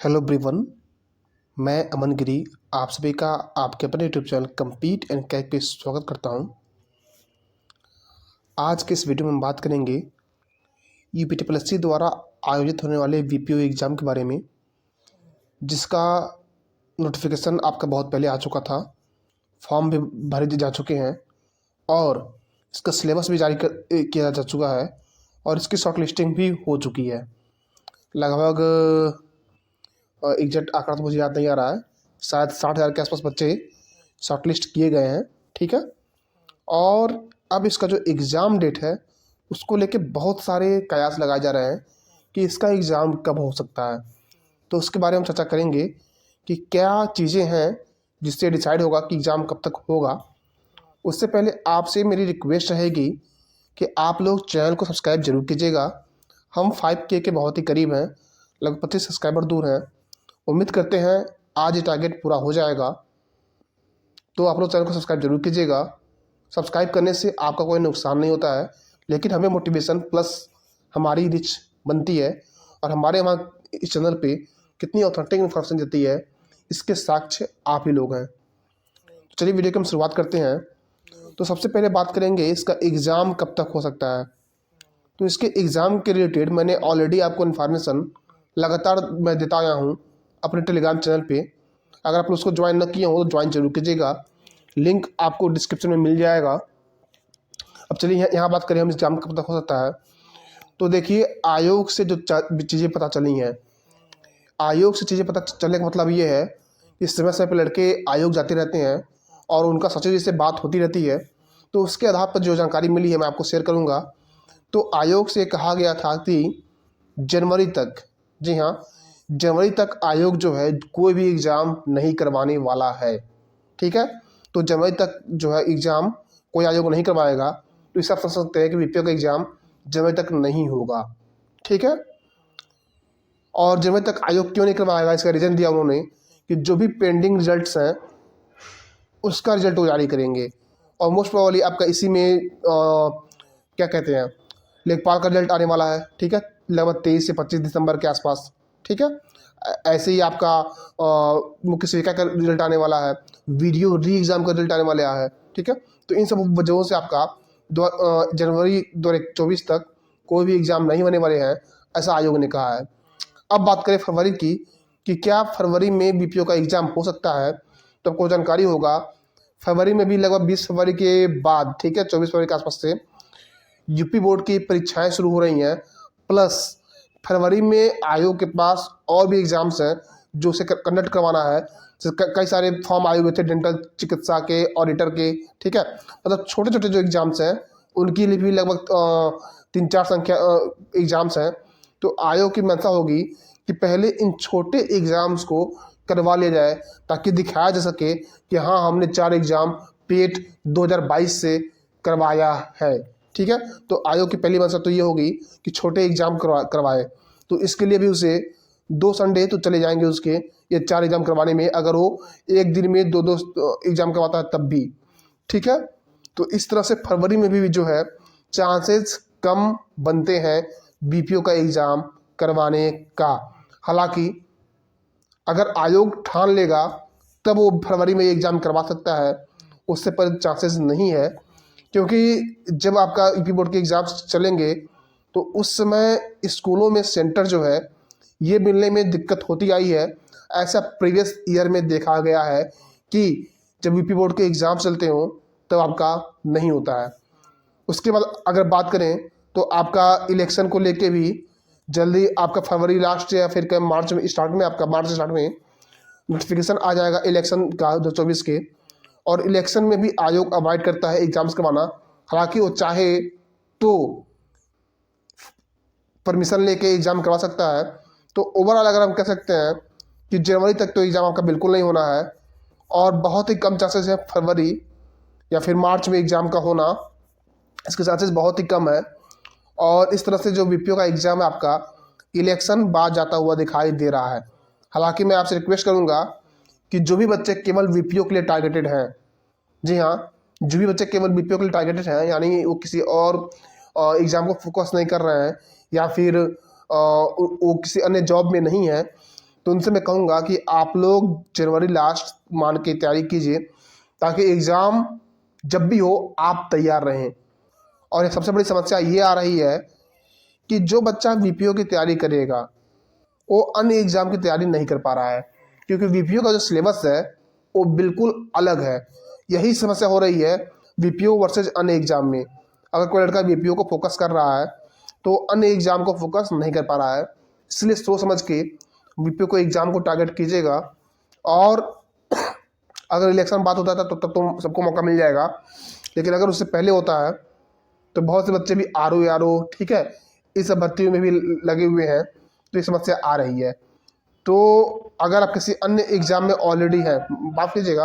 Hello everyone. मैं अमन गिरी आप सभी का आपके अपने यूट्यूब चैनल कम्पीट एंड कैक पे स्वागत करता हूं। आज के इस वीडियो में हम बात करेंगे यूपीटीपीएससी द्वारा आयोजित होने वाले वीपीओ एग्ज़ाम के बारे में, जिसका नोटिफिकेशन आपका बहुत पहले आ चुका था। फॉर्म भी भरे जा चुके हैं और इसका सिलेबस भी जारी किया जा चुका है और इसकी शॉर्ट लिस्टिंग भी हो चुकी है। लगभग एग्जैक्ट आंकड़ा तो मुझे याद नहीं आ रहा है, शायद 60,000 के आसपास बच्चे शॉर्टलिस्ट किए गए हैं। ठीक है। और अब इसका जो एग्ज़ाम डेट है उसको लेके बहुत सारे कयास लगाए जा रहे हैं कि इसका एग्ज़ाम कब हो सकता है। तो उसके बारे में हम चर्चा करेंगे कि क्या चीज़ें हैं जिससे डिसाइड होगा कि एग्ज़ाम कब तक होगा। उससे पहले आपसे मेरी रिक्वेस्ट रहेगी कि आप लोग चैनल को सब्सक्राइब जरूर कीजिएगा। हम 5K के बहुत ही करीब हैं, लगभग 25 सब्सक्राइबर दूर हैं। उम्मीद करते हैं आज ये टारगेट पूरा हो जाएगा। तो आप लोग चैनल को सब्सक्राइब जरूर कीजिएगा। सब्सक्राइब करने से आपका कोई नुकसान नहीं होता है, लेकिन हमें मोटिवेशन प्लस हमारी रिच बनती है और हमारे वहाँ इस चैनल पे कितनी ऑथेंटिक इन्फॉर्मेशन देती है इसके साक्ष्य आप ही लोग हैं। तो चलिए वीडियो की हम शुरुआत करते हैं। तो सबसे पहले बात करेंगे इसका एग्ज़ाम कब तक हो सकता है। तो इसके एग्ज़ाम के रिलेटेड मैंने ऑलरेडी आपको इन्फॉर्मेशन लगातार मैं देता आया हूँ अपने टेलीग्राम चैनल पे। अगर आप उसको ज्वाइन न किए हो तो ज्वाइन जरूर कीजिएगा, लिंक आपको डिस्क्रिप्शन में मिल जाएगा। अब चलिए यहाँ बात करें हम एग्जाम कब तक हो सकता है। तो देखिए, आयोग से जो चीज़ें पता चली हैं, आयोग से चीज़ें पता चलने का मतलब ये है कि समय समय पर लड़के आयोग जाते रहते हैं और उनका सचिव जी से बात होती रहती है। तो उसके आधार पर जो जानकारी मिली है मैं आपको शेयर करूँगा। तो आयोग से कहा गया था कि जनवरी तक, जी हाँ, जनवरी तक आयोग जो है कोई भी एग्ज़ाम नहीं करवाने वाला है। ठीक है। तो जनवरी तक जो है एग्ज़ाम कोई आयोग नहीं करवाएगा। तो इस आप समझ सकते हैं कि वीपीओ का एग्ज़ाम जनवरी तक नहीं होगा। ठीक है। और जनवरी तक आयोग क्यों नहीं करवाएगा, इसका रीज़न दिया उन्होंने कि जो भी पेंडिंग रिजल्ट्स हैं उसका रिजल्ट वो जारी करेंगे। और मोस्ट प्रोबेबली आपका इसी में क्या कहते हैं, लेखपाल का रिजल्ट आने वाला है। ठीक है, लगभग 23 से 25 दिसंबर के आसपास। ठीक है। ऐसे ही आपका मुख्य सेविका का रिजल्ट आने वाला है, वीडियो री एग्ज़ाम का रिजल्ट आने वाला है। ठीक है। तो इन सब वजहों से आपका जनवरी 2024 तक कोई भी एग्ज़ाम नहीं होने वाले हैं, ऐसा आयोग ने कहा है। अब बात करें फरवरी की कि क्या फरवरी में बीपीओ का एग्ज़ाम हो सकता है, तो आपको जानकारी होगा फरवरी में भी लगभग 20 फरवरी के बाद, ठीक है, 24 फरवरी के आसपास से यूपी बोर्ड की परीक्षाएं शुरू हो रही हैं। प्लस फरवरी में आयोग के पास और भी एग्ज़ाम्स हैं जो उसे कंडक्ट करवाना है। कई सारे फॉर्म आए हुए थे डेंटल चिकित्सा के, ऑडिटर के। ठीक है। मतलब छोटे छोटे जो एग्ज़ाम्स हैं उनके लिए भी लगभग 3-4 संख्या एग्ज़ाम्स हैं। तो आयोग की मंशा होगी कि पहले इन छोटे एग्ज़ाम्स को करवा लिया जाए ताकि दिखाया जा सके कि हाँ, हमने 4 एग्ज़ाम पेट 2022 से करवाया है। ठीक है। तो आयोग की पहली मंशा तो ये होगी कि छोटे एग्ज़ाम करवाए। तो इसके लिए भी उसे 2 संडे तो चले जाएंगे उसके, ये 4 एग्ज़ाम करवाने में। अगर वो एक दिन में 2-2 एग्ज़ाम करवाता है तब भी। ठीक है। तो इस तरह से फरवरी में भी जो है चांसेस कम बनते हैं बीपीओ का एग्ज़ाम करवाने का। हालांकि अगर आयोग ठान लेगा तब वो फरवरी में एग्ज़ाम करवा सकता है, उससे पर चांसेस नहीं है। क्योंकि जब आपका यूपी बोर्ड के एग्ज़ाम्स चलेंगे तो उस समय स्कूलों में सेंटर जो है ये मिलने में दिक्कत होती आई है। ऐसा प्रीवियस ईयर में देखा गया है कि जब यूपी बोर्ड के एग्ज़ाम चलते हों तब आपका नहीं होता है। उसके बाद अगर बात करें तो आपका इलेक्शन को लेके भी जल्दी आपका फरवरी लास्ट या फिर मार्च में स्टार्ट में, आपका मार्च स्टार्ट में नोटिफिकेशन आ जाएगा इलेक्शन का 2024 के। और इलेक्शन में भी आयोग अवॉइड करता है एग्ज़ाम्स करवाना। हालांकि वो चाहे तो परमिशन लेके एग्ज़ाम करवा सकता है। तो ओवरऑल अगर हम कह सकते हैं कि जनवरी तक तो एग्ज़ाम आपका बिल्कुल नहीं होना है और बहुत ही कम चांसेस है फरवरी या फिर मार्च में एग्ज़ाम का होना, इसके चांसेस बहुत ही कम है। और इस तरह से जो बीपीओ का एग्ज़ाम है आपका इलेक्शन बाद जाता हुआ दिखाई दे रहा है। हालांकि मैं आपसे रिक्वेस्ट करूंगा कि जो भी बच्चे केवल बीपीओ के लिए टारगेटेड हैं, जी हाँ, जो भी बच्चे केवल बीपीओ के लिए टारगेटेड हैं, यानी वो किसी और एग्ज़ाम को फोकस नहीं कर रहे हैं या फिर वो किसी अन्य जॉब में नहीं है, तो उनसे मैं कहूँगा कि आप लोग जनवरी लास्ट मान के तैयारी कीजिए, ताकि एग्ज़ाम जब भी हो आप तैयार रहें। और सबसे बड़ी समस्या ये आ रही है कि जो बच्चा वीपीओ की तैयारी करेगा वो अन्य एग्ज़ाम की तैयारी नहीं कर पा रहा है, क्योंकि वीपीओ का जो सिलेबस है वो बिल्कुल अलग है। यही समस्या हो रही है वीपीओ वर्सेज अन्य एग्ज़ाम में। अगर कोई लड़का वीपीओ को फोकस कर रहा है तो अन्य एग्ज़ाम को फोकस नहीं कर पा रहा है। इसलिए सोच समझ के वीपीओ को एग्ज़ाम को टारगेट कीजिएगा। और अगर इलेक्शन बात होता था तो तब तो सबको मौका मिल जाएगा, लेकिन अगर उससे पहले होता है तो बहुत से बच्चे भी आर ओ ठीक है इस सब भर्तियों में भी लगे हुए हैं, तो ये समस्या आ रही है। तो अगर आप किसी अन्य एग्ज़ाम में ऑलरेडी हैं, माफ़ कीजिएगा,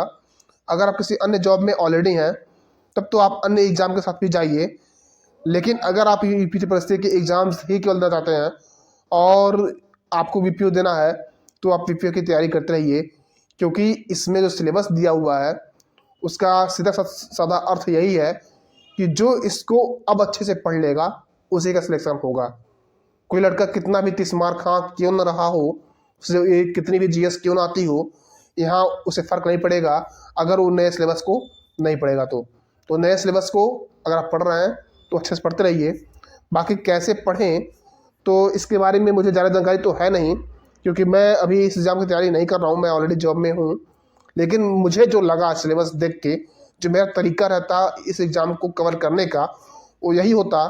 अगर आप किसी अन्य जॉब में ऑलरेडी हैं तब तो आप अन्य एग्ज़ाम के साथ भी जाइए। लेकिन अगर आप यूपी परिस्थिति के एग्ज़ाम्स ही केवल देना चाहते हैं और आपको वीपीओ देना है तो आप वीपीओ की तैयारी करते रहिए, क्योंकि इसमें जो सिलेबस दिया हुआ है उसका सीधा साधा अर्थ यही है कि जो इसको अब अच्छे से पढ़ लेगा उसी का सिलेक्शन होगा। कोई लड़का कितना भी 30 मार्क हाँ क्यों ना रहा हो, उसे कितनी भी जीएस क्यों ना आती हो, यहाँ उसे फ़र्क नहीं पड़ेगा अगर वो नए सिलेबस को नहीं पढ़ेगा। तो नए सिलेबस को अगर आप पढ़ रहे हैं तो अच्छे से पढ़ते रहिए। बाकी कैसे पढ़ें तो इसके बारे में मुझे ज़्यादा जानकारी तो है नहीं, क्योंकि मैं अभी इस एग्ज़ाम की तैयारी नहीं कर रहा हूँ, मैं ऑलरेडी जॉब में हूँ। लेकिन मुझे जो लगा सिलेबस देख के, जो मेरा तरीका रहता इस एग्ज़ाम को कवर करने का, वो यही होता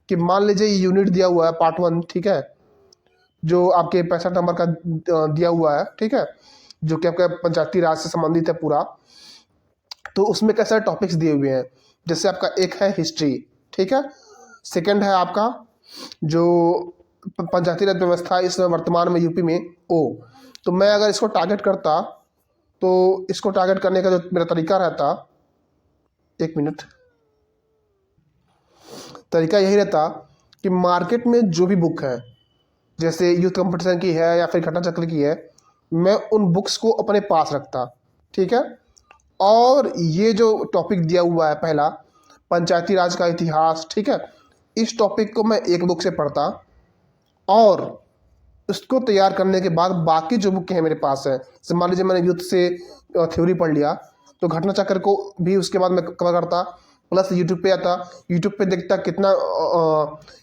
कि मान लीजिए यूनिट दिया हुआ है पार्ट 1, ठीक है, जो आपके 65 नंबर का दिया हुआ है, ठीक है, जो कि आपका पंचायती राज से संबंधित है पूरा। तो उसमें कैसे टॉपिक्स दिए हुए हैं, जैसे आपका एक है हिस्ट्री, ठीक है, सेकंड है आपका जो पंचायती राज व्यवस्था इस वर्तमान में यूपी में ओ। तो मैं अगर इसको टारगेट करता तो इसको टारगेट करने का जो मेरा तरीका रहता, एक मिनट, तरीका यही रहता कि मार्केट में जो भी बुक है, जैसे यूथ कंपटीशन की है या फिर घटना चक्र की है, मैं उन बुक्स को अपने पास रखता, ठीक है। और ये जो टॉपिक दिया हुआ है पहला, पंचायती राज का इतिहास, ठीक है, इस टॉपिक को मैं एक बुक से पढ़ता और उसको तैयार करने के बाद बाकी जो बुक हैं मेरे पास है, जैसे मान लीजिए मैंने यूथ से थ्योरी पढ़ लिया तो घटना चक्र को भी उसके बाद मैं कवर करता, प्लस यूट्यूब पे आता, यूट्यूब पे देखता कितना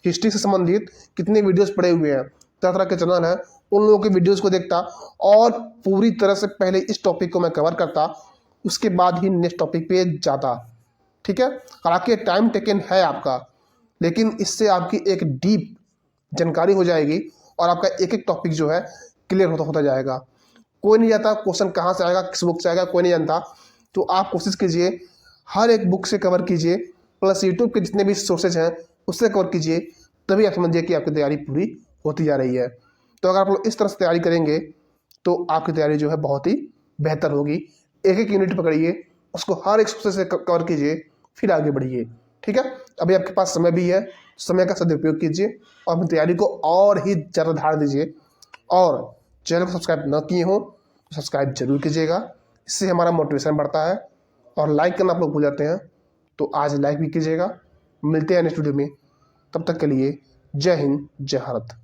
हिस्ट्री से संबंधित कितने वीडियोस पड़े हुए हैं, तरह तरह के चैनल हैं, उन लोगों के वीडियोस को देखता और पूरी तरह से पहले इस टॉपिक को मैं कवर करता, उसके बाद ही नेक्स्ट टॉपिक पे जाता, ठीक है। हालांकि टाइम टेकन है आपका, लेकिन इससे आपकी एक डीप जानकारी हो जाएगी और आपका एक एक टॉपिक जो है क्लियर होता जाएगा। कोई नहीं जानता क्वेश्चन कहाँ से आएगा, किस बुक से आएगा, कोई नहीं जानता। तो आप कोशिश कीजिए हर एक बुक से कवर कीजिए, प्लस यूट्यूब के जितने भी सोर्सेज हैं उससे कवर कीजिए, तभी आप समझिए कि आपकी तैयारी पूरी होती जा रही है। तो अगर आप लोग इस तरह से तैयारी करेंगे तो आपकी तैयारी जो है बहुत ही बेहतर होगी। एक एक यूनिट पकड़िए, उसको हर एक सोर्सेज से कवर कीजिए, फिर आगे बढ़िए, ठीक है। अभी आपके पास समय भी है, समय का सदुपयोग कीजिए और अपनी तैयारी को और ही ज़्यादा ध्यान दीजिए। और चैनल को सब्सक्राइब न किए हो तो सब्सक्राइब जरूर कीजिएगा, इससे हमारा मोटिवेशन बढ़ता है। और लाइक करना आप लोग भूल जाते हैं तो आज लाइक भी कीजिएगा। मिलते हैं नेक्स्ट वीडियो में, तब तक के लिए जय हिंद जय भारत।